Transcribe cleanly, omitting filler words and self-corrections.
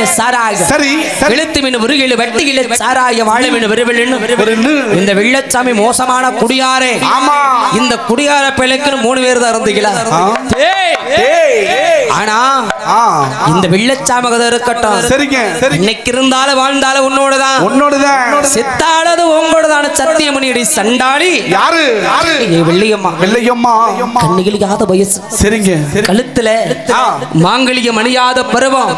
கையில சாராய சரி எழுத்து மீன் உருகில வெட்டியில சாராய வாழை மீன் விருவில்னு இந்த வெள்ளச்சாமி மோசமான குடியாரே. ஆமா இந்த குடியார பிள்ளைக்கு 3 பேர் தான் இருந்தீங்களா? ஆனா இந்த வெள்ளச்சாமி கதை இருக்கட்டும். சரிங்க இன்னைக்கு இருந்தாலும் வாழ்ந்தாலும் உன்னோடதான் செத்தாளது உங்களோடதான சத்தியமணியடி சண்டாளி. யாரு வெள்ளையம்மா கண்ணிகள் யாத வயசு. சரிங்க கழுத்துல மாங்கலியம் அணியாத பருவம்